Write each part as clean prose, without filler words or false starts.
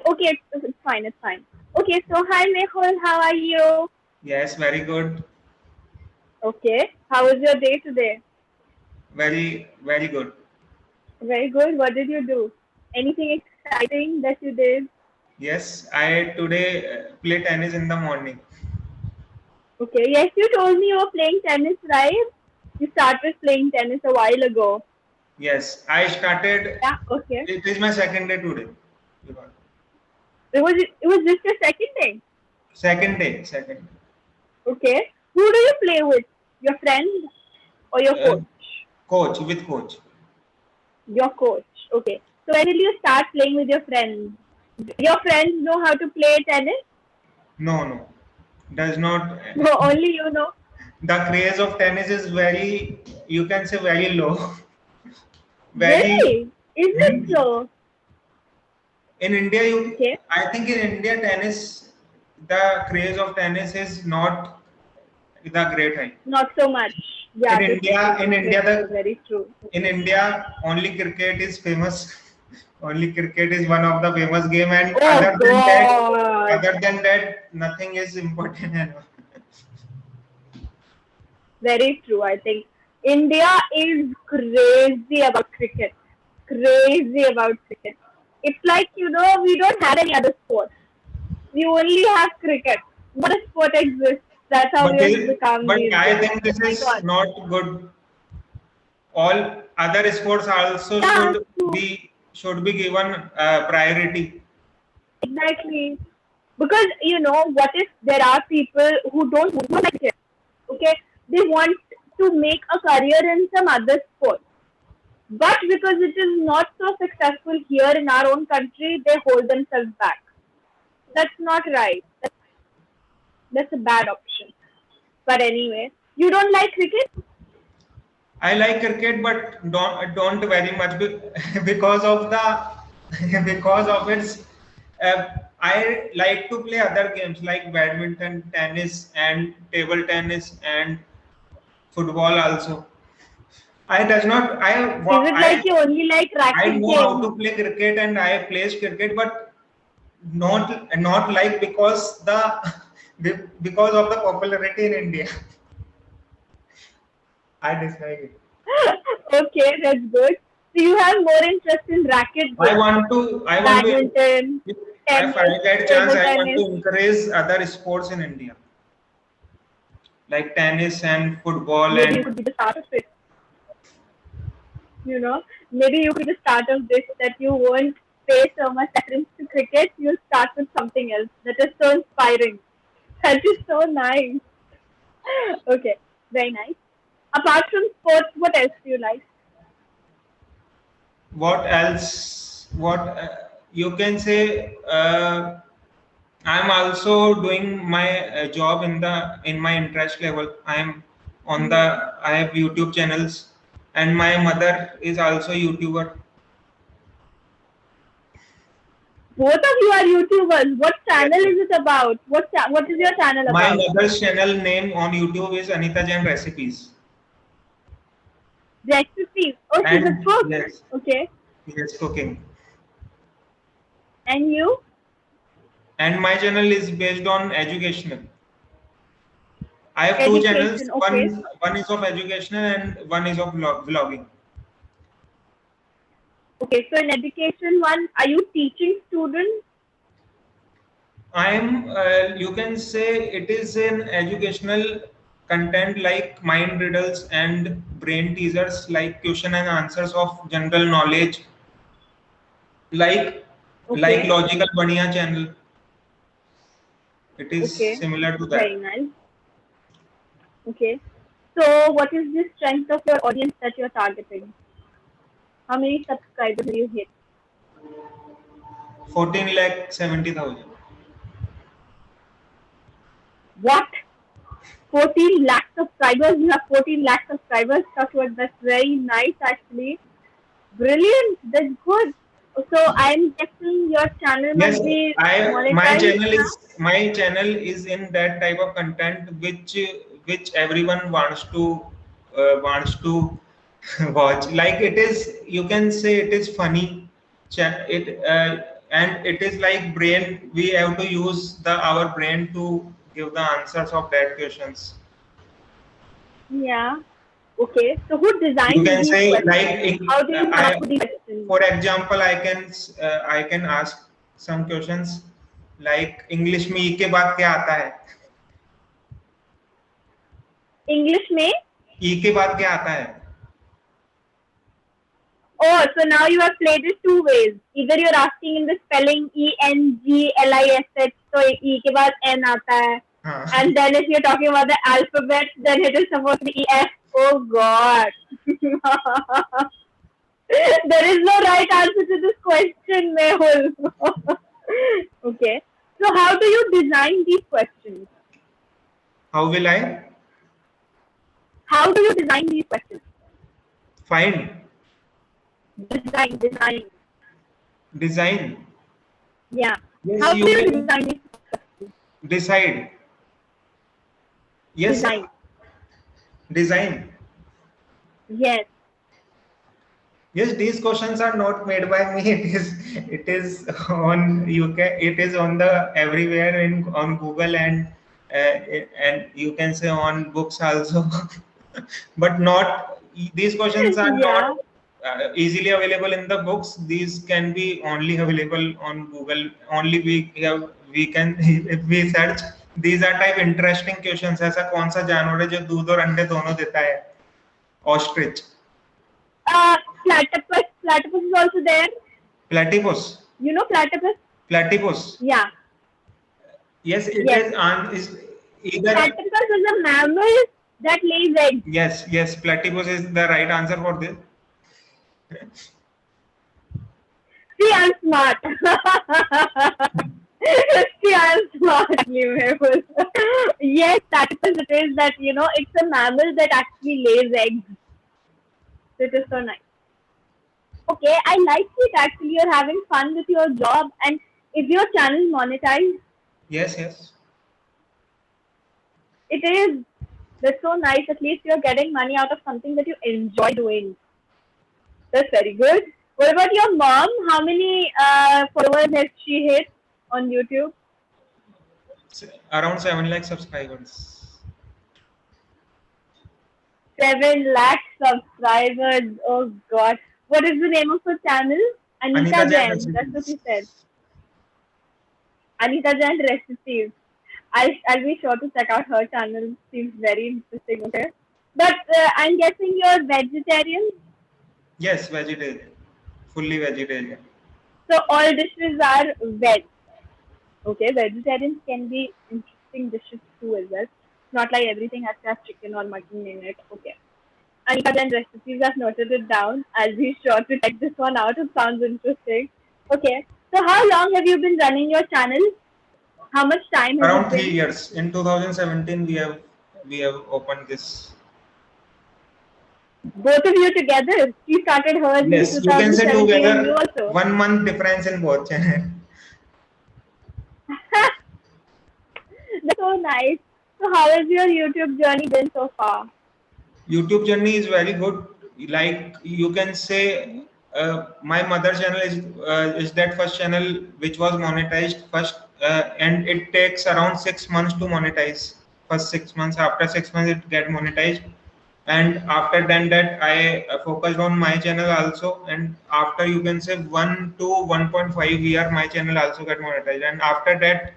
Okay, it's fine. It's fine. Okay, so hi Mehul, how are you? Yes, very good. Okay, how was your day today? Very, very good. Very good. What did you do? Anything exciting that you did? Yes, I today play tennis in the morning. Okay, yes, you told me you were playing tennis, right? You started playing tennis a while ago. Yes, I started. Yeah, okay. It is my second day today. It was just your second day. Second day, second day. Okay. Who do you play with? Your friend or your Uh, coach? Coach with coach. Your coach. Okay. So when did you start playing with your friends? Your friends know how to play tennis? No, no, does not. No, only you know. The craze of tennis is very, you can say, very low. Very Really? Is it in, so? in India. Okay. I think in India, tennis, the craze of tennis is not the great high. Not so much. In Yeah, this is India, true. in India, Very true. the Very true. in India, only cricket is famous. Only cricket is one of the famous game, and Oh God. other than that, nothing is important. Very true. I think India is crazy about cricket. Crazy about cricket. It's like, we don't have any other sport. We only have cricket. What a sport exists. That's how we but have become but these I days. think Oh this my is God. not good. All other sports also Yeah, true. should be given priority. Exactly. Because, what if there are people who don't like it? Okay? They want to make a career in some other sport. But because it is not so successful here in our own country, they hold themselves back. That's not right. That's a bad option. But anyway, you don't like cricket? I like cricket, but don't very much because of the because of its. I like to play other games like badminton, tennis, and table tennis and football also. I does not. Is it like you only like I racket know how to games? play cricket and I play cricket, but not like because the because of the popularity in India. I dislike it. Okay, that's good. So you have more interest in racket I games, want to. I want to. badminton, If tennis, I get chance, table I want tennis. to encourage other sports in India, like tennis and football Maybe you and could be the start of it. You know, maybe you could be the start of this that you won't pay so much preference to cricket. You'll start with something else. That is so inspiring. That is so nice. Okay, very nice. Apart from sports, what else do you like? what else? What you can say? I'm also doing my job in my interest level. I'm on the. Hmm. I have YouTube channels, and my mother is also YouTuber. Both of you are YouTubers. What Yes. channel is it about? What is your channel My about? mother's channel name on YouTube is Anita Jain Recipes, Recipes. Oh, she's a and cook. yes, Okay. yes, cooking. And you? And my channel is based on educational. I have two channels. Education. Okay. One is of educational and one is of vlogging. Okay. So in education one, are you teaching students? I am. You can say it is an educational content like mind riddles and brain teasers, like question and answers of general knowledge, like Okay. logical Baniya channel. It is Okay. similar to Very that. nice. Okay. So what is the strength of your audience that you're targeting? How many subscribers will you hit? 14 lakh 70,000. What? 14 lakh subscribers? You have 14 lakh subscribers? That's very nice actually. Brilliant. That's good. So I'm guessing your channel Yes, must be I monetized now. my channel is in that type of content which everyone wants to watch. Like it is, you can say it is funny. It and it is like brain. We have to use our brain to give the answers of that questions. Yeah. Okay. So who You designed can these say like questions? How do you come up with these questions? for example, I can ask some questions like English में ई के बाद क्या आता है? English में? ई के बाद क्या आता है? Oh, so now you have played it two ways. Either you're asking in the spelling ENGLISH, so E के बाद N आता है. हाँ. And then if you're talking about the alphabet, then it is supposed to be EF. Oh God. There is no right answer to this question, Mehul. Okay. So how do you design these questions? How will I? How do you design these questions? Find. Design. Yeah. Yes, How do you can design these questions? decide. Yes. Design. Yes. Yes, these questions are not made by me. It is on it is on the everywhere on Google and you can say on books also. But not these questions are not easily available in the books. These can be only available on Google. Only we can if we search. These are type interesting questions. ऐसा कौन सा जानवर है जो दूध और अंडे दोनों देता है? Ostrich. Platypus. Platypus is also there. Platypus. You know platypus? Platypus. Yeah. Yes, it is either. Platypus is a mammal that lays eggs. Yes, platypus is the right answer for this. See, I'm smart. See, I'm smart. Yes, platypus it is that, it's a mammal that actually lays eggs. It is so nice. Okay, I like it actually. You're having fun with your job, and is your channel monetized? Yes. It is. That's so nice. At least you're getting money out of something that you enjoy doing. That's very good. What about your mom? How many followers has she hit on YouTube? Around 7 lakh subscribers. 7 lakh subscribers. Oh God. What is the name of her channel? Anita Jain. That's what she said. Anita Jain Recipes. I'll be sure to check out her channel. Seems very interesting. Okay. But I'm guessing you're vegetarian? Yes, vegetarian. Fully vegetarian. So all dishes are veg. Okay, vegetarians can be interesting dishes too as well. Not like everything has to have chicken or mutton in it. Okay. Anita Jain Recipes, I've noted it down. I'll be sure to check this one out. It sounds interesting. Okay. So how long have you been running your channel? How much time has Around 3 years. In 2017 we have opened this. Both of you together? She started hers in 2017. Yes, you can say together. You also. 1 month difference in both channels. That's so nice. So how has your YouTube journey been so far? YouTube journey is very good. Like you can say, my mother channel is that first channel which was monetized first, and it takes around 6 months to monetize. First 6 months. After 6 months, it get monetized, and after then that I focused on my channel also. And after you can say 1 to 1.5 year, my channel also got monetized. And after that,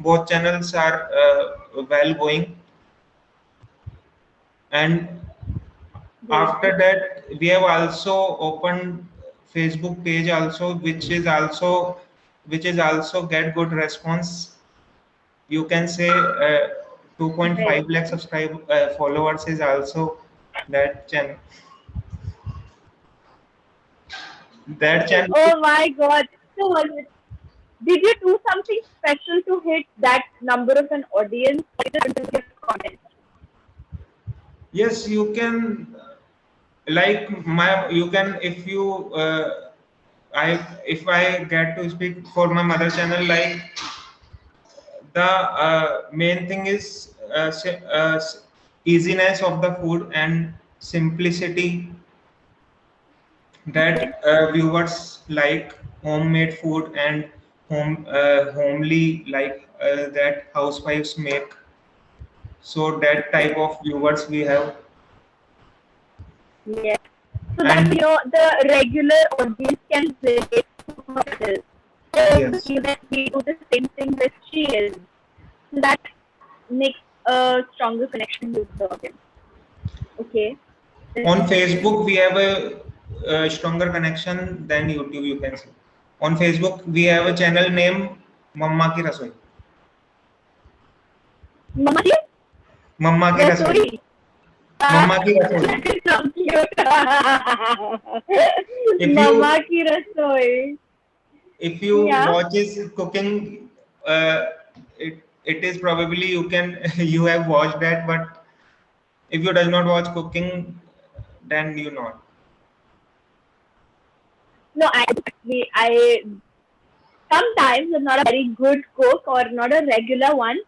both channels are well going. And after that, we have also opened Facebook page also, which is also get good response. You can say 2.5 lakh followers is also that channel. Oh my God! So did you do something special to hit that number of an audience? Yes, you can. Like you can, if you if I get to speak for my mother channel, like the main thing is easiness of the food and simplicity that viewers like. homemade food and homely that housewives make. So that type of viewers we have. Yes. So that And the regular audience can relate to her. They also yes, feel that we do the same thing that she is. So that makes a stronger connection with the audience. Okay. on Facebook we have a stronger connection than YouTube, you can say. On Facebook we have a channel named Mamma Ki Rasoi. Mama ji, Mamma Ki Rasoi. Rasoi. Mamma Ki Rasoi. That is so cute. If Mama you ki rasoi. if you Yeah. watch his cooking, it is probably you can you have watched that, but if you does not watch cooking, then you not. No, I sometimes I'm not a very good cook or not a regular one,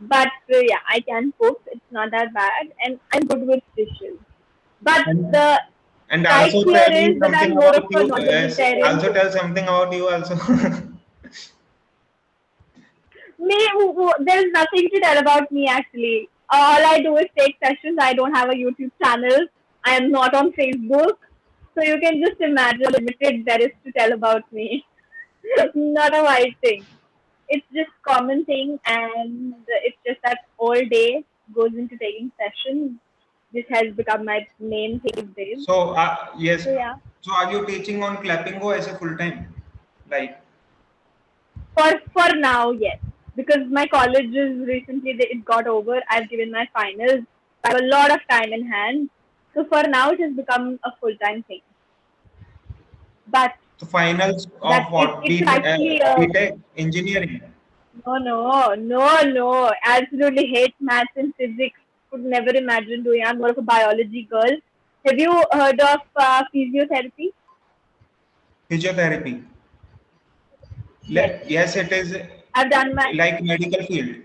but yeah, I can cook. It's not that bad, and I'm good with dishes. But And the and strike also here tell me is that something I'm more of about a you. non-vegetarian Also cook. tell something about you also. Me, there's nothing to tell about me actually. All I do is take sessions. I don't have a YouTube channel. I am not on Facebook. So you can just imagine how limited there is to tell about me. Not a wide thing. It's just common thing, and it's just that all day goes into taking sessions. This has become my main thing these days. So yes. So yeah, So are you teaching on clapping go as a full time? Like for now, yes, because my college is recently it got over. I've given my finals. I have a lot of time in hand. So for now, it has become a full time thing. But the finals that of what? it's actually BTech engineering. no. I absolutely hate maths and physics. Could never imagine doing. I'm more of a biology girl. Have you heard of physiotherapy? Physiotherapy. Yes. Yes, it is I've done my like medical field.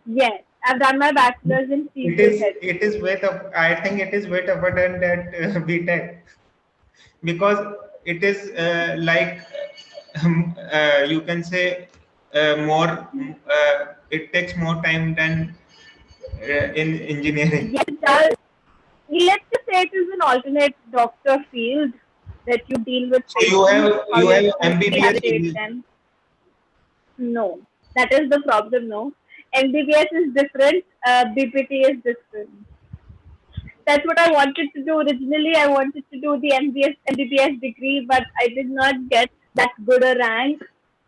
yes. I've done my bachelor's in physiotherapy. It is way tough. I think it is way tougher than that BTech because it is you can say more. It takes more time than in engineering. Yes, it does. Let's just say it is an alternate doctor field that you deal with So patients, how you you have have to MBBS rehabilitate degree. them. No, that is the problem. No, MBBS is different. BPT is different. That's what I wanted to do originally. I wanted to do the MBBS degree, but I did not get that good a rank,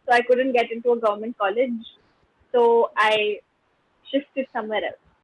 so I couldn't get into a government college. So I shifted somewhere else.